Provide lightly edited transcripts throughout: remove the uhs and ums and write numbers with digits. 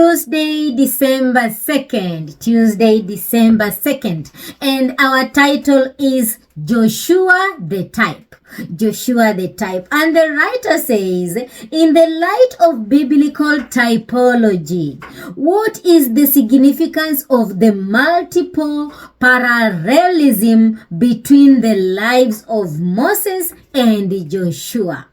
Tuesday, December 2nd. Tuesday, December 2nd. And our title is Joshua the Type. Joshua the Type. And the writer says, in the light of biblical typology, what is the significance of the multiple parallelism between the lives of Moses and Joshua?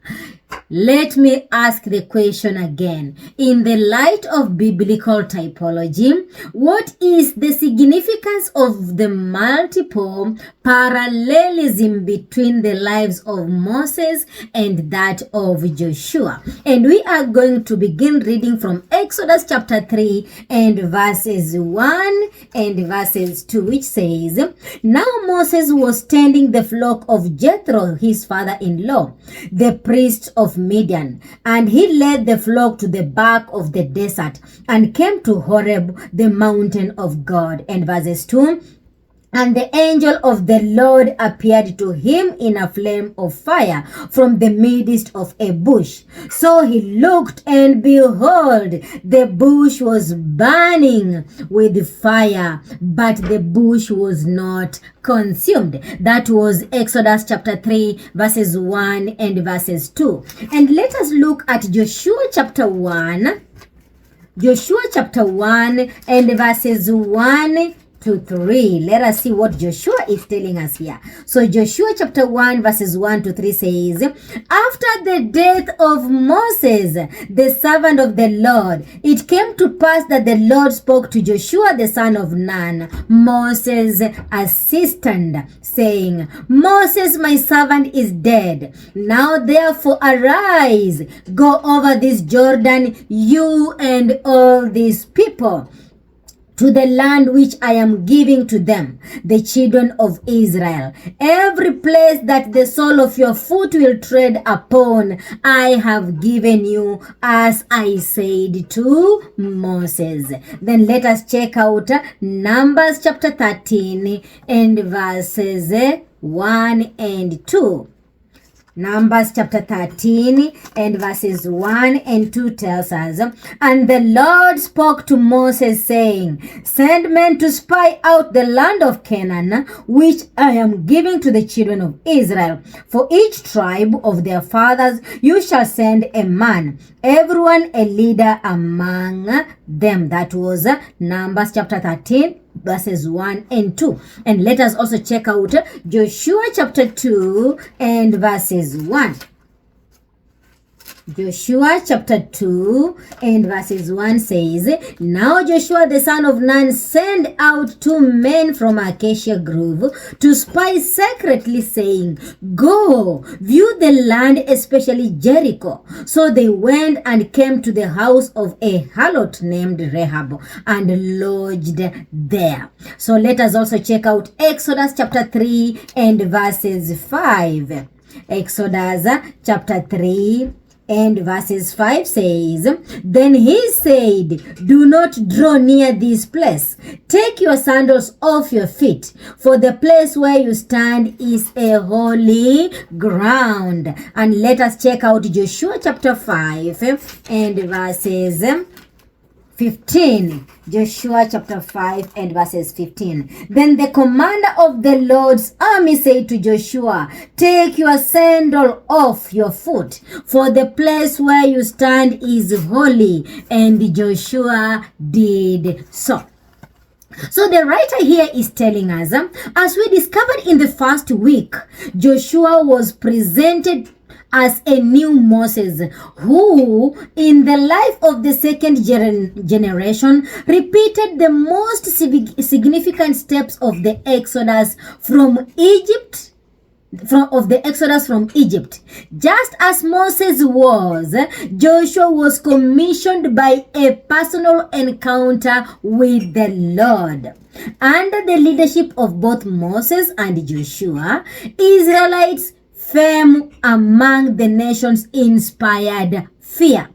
Let me ask the question again. In the light of biblical typology, what is the significance of the multiple parallelism between the lives of Moses and that of Joshua? And we are going to begin reading from Exodus chapter 3 and verses 1 and verses 2, which says, Now Moses was tending the flock of Jethro, his father-in-law, the priest of Midian, and he led the flock to the back of the desert and came to Horeb, the mountain of God. And verses 2, and the angel of the Lord appeared to him in a flame of fire from the midst of a bush. So he looked, and behold, the bush was burning with fire, but the bush was not consumed. That was Exodus chapter 3, verses 1 and verses 2. And let us look at Joshua chapter 1. Joshua chapter 1 and verses 1 to 3. Let us see what Joshua is telling us here. So Joshua chapter 1 verses 1 to 3 says, After the death of Moses, the servant of the Lord, it came to pass that the Lord spoke to Joshua the son of Nun, Moses' assistant, saying, Moses my servant is dead. Now therefore arise, go over this Jordan, you and all these people, to the land which I am giving to them, the children of Israel. Every place that the sole of your foot will tread upon, I have given you, as I said to Moses. Then let us check out Numbers chapter 13 and verses 1 and 2. Numbers chapter 13 and verses 1 and 2 tells us, And the Lord spoke to Moses, saying, Send men to spy out the land of Canaan, which I am giving to the children of Israel. For each tribe of their fathers you shall send a man, everyone a leader among them. That was Numbers chapter 13. Verses 1 and 2. And let us also check out Joshua chapter 2 and verses 1. Joshua chapter 2 and verses 1 says, Now Joshua the son of Nun sent out 2 men from Acacia Grove to spy secretly, saying, Go, view the land, especially Jericho. So they went and came to the house of a harlot named Rahab and lodged there. So let us also check out Exodus chapter 3 and verses 5. Exodus chapter 3 and verses 5 says, Then he said, Do not draw near this place. Take your sandals off your feet, for the place where you stand is a holy ground. And let us check out Joshua chapter 5 and verses 15. Joshua chapter 5 and verses 15. Then the commander of the Lord's army said to Joshua, Take your sandal off your foot, for the place where you stand is holy. And Joshua did so. So the writer here is telling us, as we discovered in the first week, Joshua was presented as a new Moses who, in the life of the second generation, repeated the most significant steps of the Exodus from Egypt. From Egypt. Just as Moses was, Joshua was commissioned by a personal encounter with the Lord. Under the leadership of both Moses and Joshua, Israelites fame among the nations inspired fear.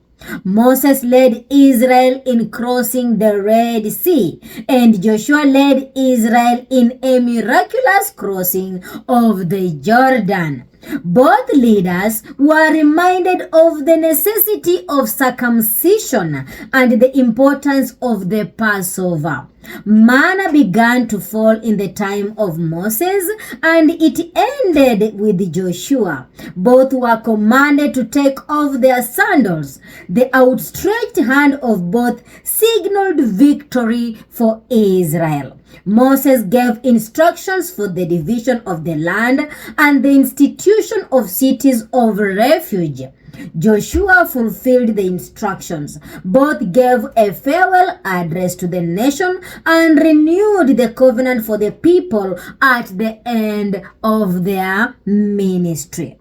Moses led Israel in crossing the Red Sea, and Joshua led Israel in a miraculous crossing of the Jordan. Both leaders were reminded of the necessity of circumcision and the importance of the Passover. Manna began to fall in the time of Moses and it ended with Joshua. Both were commanded to take off their sandals. The outstretched hand of both signaled victory for Israel. Moses gave instructions for the division of the land and the institution of cities of refuge. Joshua fulfilled the instructions. Both gave a farewell address to the nation and renewed the covenant for the people at the end of their ministry.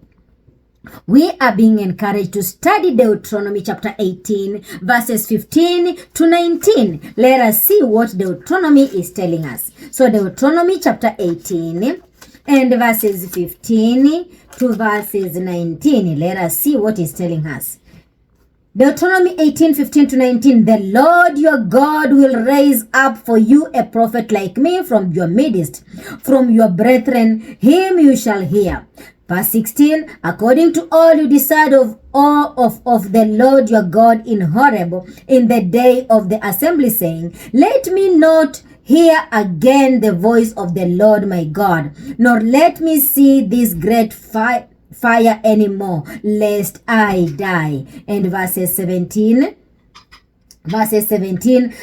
We are being encouraged to study Deuteronomy chapter 18, verses 15 to 19. Let us see what Deuteronomy is telling us. So Deuteronomy chapter 18 and verses 15 to verses 19. Let us see what is telling us. Deuteronomy 18, 15 to 19. The Lord your God will raise up for you a prophet like me from your midst, from your brethren, him you shall hear. Verse 16, according to all you decide of the Lord your God in Horeb in the day of the assembly, saying, let me not hear again the voice of the Lord my God, nor let me see this great fire anymore, lest I die. And verses 17,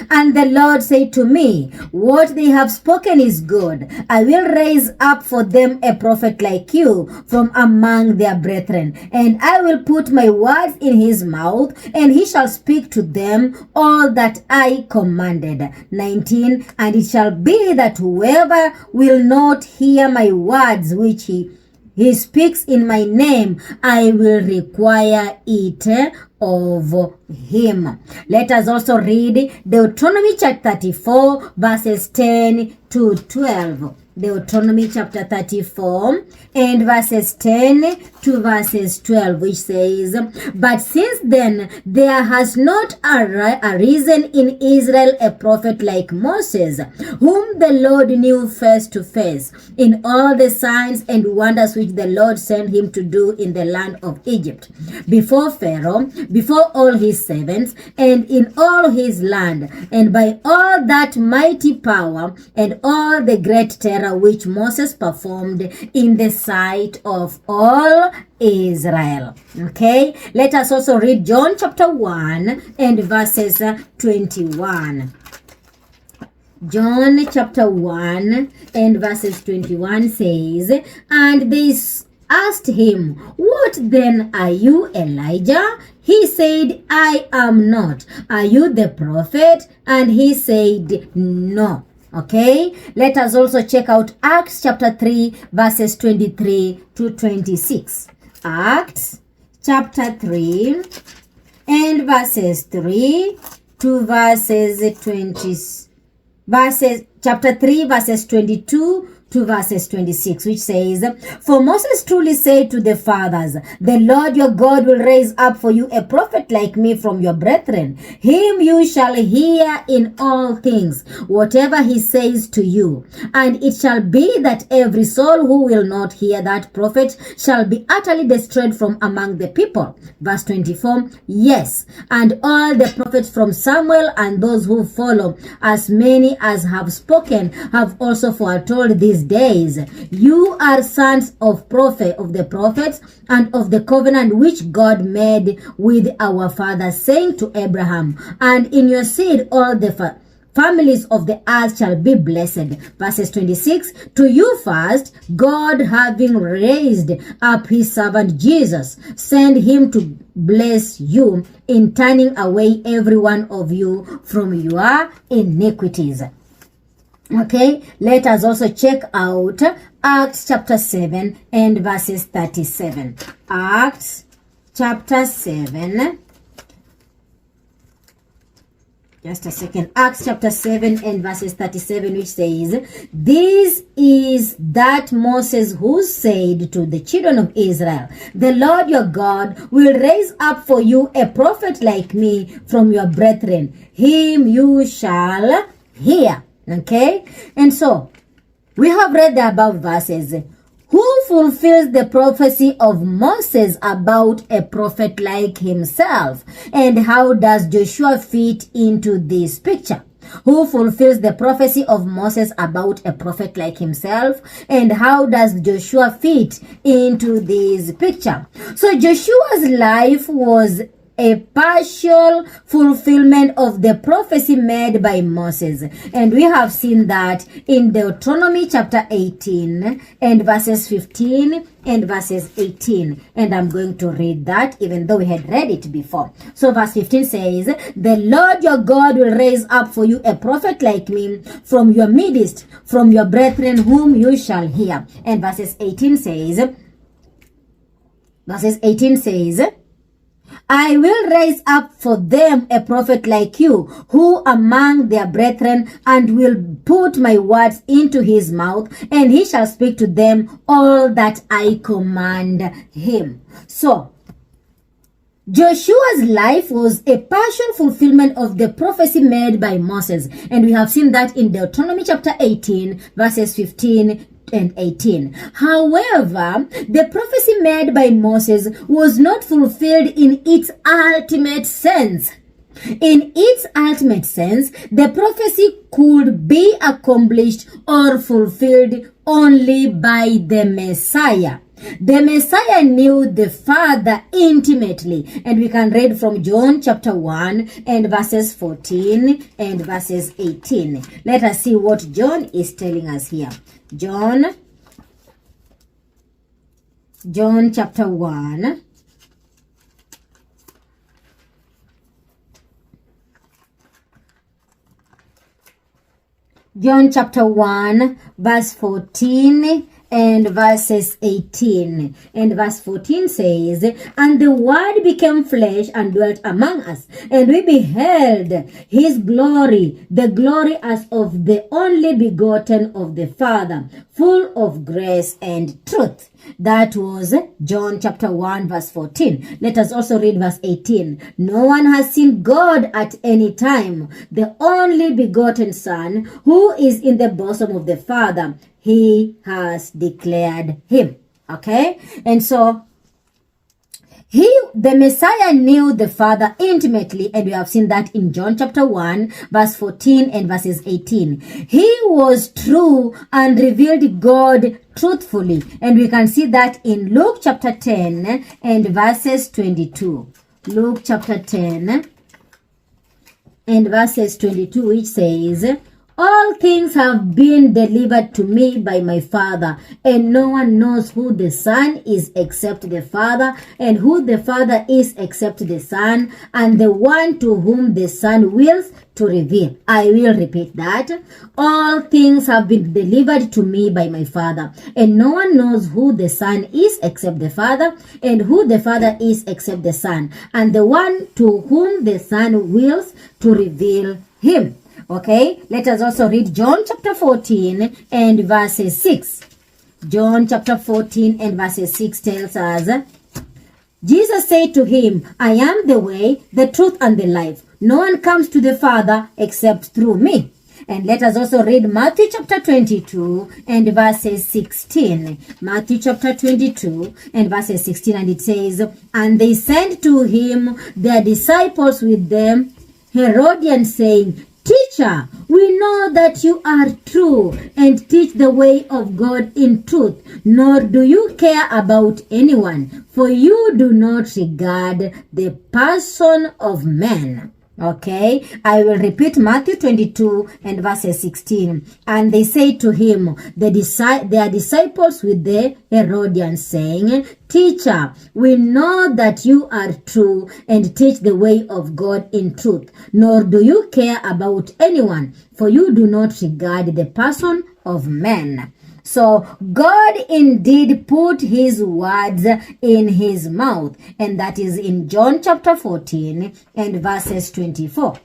and the Lord said to me, what they have spoken is good. I will raise up for them a prophet like you from among their brethren, and I will put my words in his mouth, and he shall speak to them all that I commanded. 19, and it shall be that whoever will not hear my words which he speaks in my name, I will require it of him. Let us also read Deuteronomy chapter 34, verses 10 to 12. Deuteronomy chapter 34 and verses 10 to verses 12, which says, but since then there has not arisen in Israel a prophet like Moses, whom the Lord knew face to face, in all the signs and wonders which the Lord sent him to do in the land of Egypt, before Pharaoh, before all his servants, and in all his land, and by all that mighty power and all the great terror which Moses performed in the sight of all Israel. Okay, let us also read John chapter 1 and verses 21. John chapter 1 and verses 21 says, and they asked him, what then, are you Elijah? He said, I am not. Are you the prophet? And he said, no. Okay, let us also check out Acts chapter 3 verses 23 to 26. Acts chapter 3 and verses 3 to verses 20. Chapter 3 verses 22 to verses 26, which says, for Moses truly said to the fathers, the Lord your God will raise up for you a prophet like me from your brethren. Him you shall hear in all things, whatever he says to you. And it shall be that every soul who will not hear that prophet shall be utterly destroyed from among the people. Verse 24, yes, and all the prophets from Samuel and those who follow, as many as have spoken, have also foretold these days. You are sons of the prophets and of the covenant which God made with our fathers, saying to Abraham, and in your seed all the families of the earth shall be blessed. Verses 26, to you first, God having raised up his servant Jesus, send him to bless you in turning away every one of you from your iniquities. Okay, let us also check out Acts chapter 7 and verses 37. Acts chapter 7. Just a second. Acts chapter 7 and verses 37, which says, this is that Moses who said to the children of Israel, the Lord your God will raise up for you a prophet like me from your brethren. Him you shall hear. Okay, and so we have read the above verses. Who fulfills the prophecy of Moses about a prophet like himself? And how does Joshua fit into this picture? Who fulfills the prophecy of Moses about a prophet like himself? And how does Joshua fit into this picture? So Joshua's life was a partial fulfillment of the prophecy made by Moses. And we have seen that in Deuteronomy chapter 18 and verses 15 and verses 18. And I'm going to read that even though we had read it before. So verse 15 says, "The Lord your God will raise up for you a prophet like me from your midst, from your brethren whom you shall hear." And verses 18 says, "I will raise up for them a prophet like you, who among their brethren, and will put my words into his mouth, and he shall speak to them all that I command him." So, Joshua's life was a partial fulfillment of the prophecy made by Moses. And we have seen that in Deuteronomy chapter 18, verses 15 and 18. However, the prophecy made by Moses was not fulfilled in its ultimate sense. In its ultimate sense, the prophecy could be accomplished or fulfilled only by the Messiah. The Messiah knew the Father intimately, and we can read from John chapter 1 and verses 14 and verses 18. Let us see what John is telling us here. John chapter 1. John chapter 1 verse 14 and verses 18. And verse 14 says, "And the Word became flesh and dwelt among us, and we beheld his glory, the glory as of the only begotten of the Father, full of grace and truth." That was John chapter 1 verse 14. Let us also read verse 18. "No one has seen God at any time. The only begotten Son, who is in the bosom of the Father, he has declared him." Okay? And so the Messiah knew the Father intimately, and we have seen that in John chapter 1 verse 14 and verses 18. He was true and revealed God truthfully, and we can see that in Luke chapter 10 and verses 22. Luke chapter 10 and verses 22, which says, "All things have been delivered to me by my Father, and no one knows who the Son is except the Father, and who the Father is except the Son, and the one to whom the Son wills to reveal." I will repeat that. "All things have been delivered to me by my Father, and no one knows who the Son is except the Father, and who the Father is except the Son, and the one to whom the Son wills to reveal him." Okay, let us also read John chapter 14 and verses 6. John chapter 14 and verses 6 tells us, "Jesus said to him, I am the way, the truth, and the life. No one comes to the Father except through me." And let us also read Matthew chapter 22 and verses 16. Matthew chapter 22 and verses 16, and it says, "And they sent to him their disciples with them, Herodians, saying, Teacher, we know that you are true and teach the way of God in truth, nor do you care about anyone, for you do not regard the person of man." Okay, I will repeat Matthew 22 and verses 16. "And they say to him, their disciples with the Herodians, saying, Teacher, we know that you are true and teach the way of God in truth, nor do you care about anyone, for you do not regard the person of man." So God indeed put his words in his mouth, and that is in John chapter 14 and verses 24.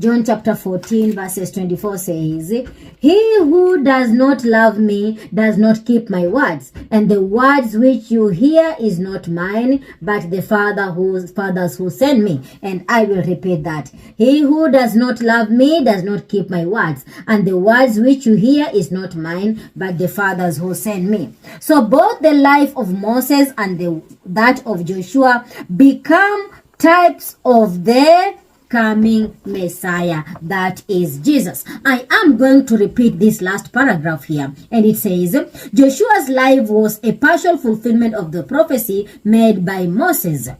John chapter 14 verses 24 says, "He who does not love me does not keep my words, and the words which you hear is not mine, but the Father's who sent me." And I will repeat that. "He who does not love me does not keep my words, and the words which you hear is not mine, but the Father's who sent me." So both the life of Moses and that of Joshua become types of the coming Messiah, that is Jesus. I am going to repeat this last paragraph here, and it says, Joshua's life was a partial fulfillment of the prophecy made by Moses.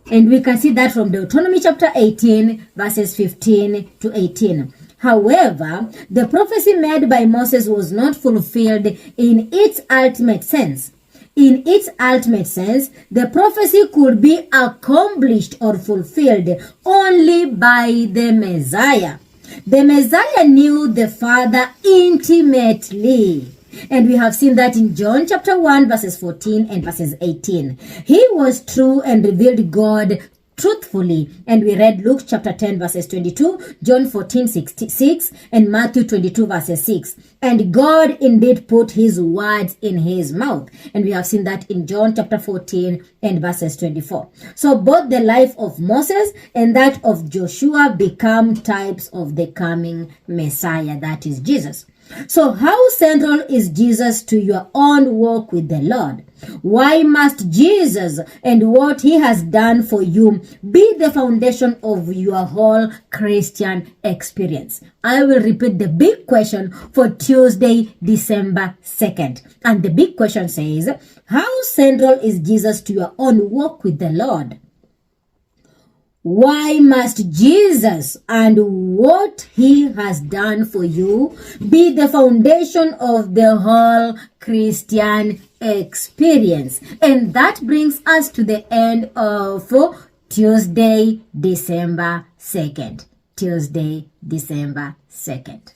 And we can see that from Deuteronomy chapter 18 verses 15 to 18. However, the prophecy made by Moses was not fulfilled in its ultimate sense. In its ultimate sense, the prophecy could be accomplished or fulfilled only by the Messiah. The Messiah knew the Father intimately. And we have seen that in John chapter 1 verses 14 and verses 18. He was true and revealed God truthfully. And we read Luke chapter 10 verses 22, John 14:6, and Matthew 22 verses 6. And God indeed put his words in his mouth. And we have seen that in John chapter 14 and verses 24. So both the life of Moses and that of Joshua become types of the coming Messiah, that is Jesus. So how central is Jesus to your own walk with the Lord? Why must Jesus and what he has done for you be the foundation of your whole Christian experience? I will repeat the big question for Tuesday, December 2nd. And the big question says, how central is Jesus to your own walk with the Lord? Why must Jesus and what he has done for you be the foundation of the whole Christian experience? And that brings us to the end of Tuesday, December 2nd. Tuesday, December 2nd.